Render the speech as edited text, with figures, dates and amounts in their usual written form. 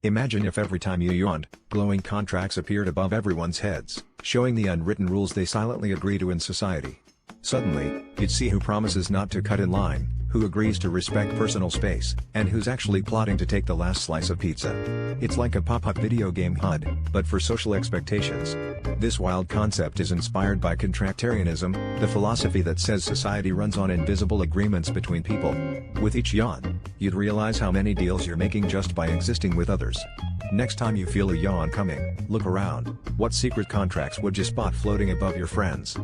Imagine if every time you yawned, glowing contracts appeared above everyone's heads, showing the unwritten rules they silently agree to in society. Suddenly, you'd see who promises not to cut in line, who agrees to respect personal space, and who's actually plotting to take the last slice of pizza. It's like a pop-up video game HUD, but for social expectations. This wild concept is inspired by contractarianism, the philosophy that says society runs on invisible agreements between people. With each yawn, you'd realize how many deals you're making just by existing with others. Next time you feel a yawn coming, look around. What secret contracts would you spot floating above your friends?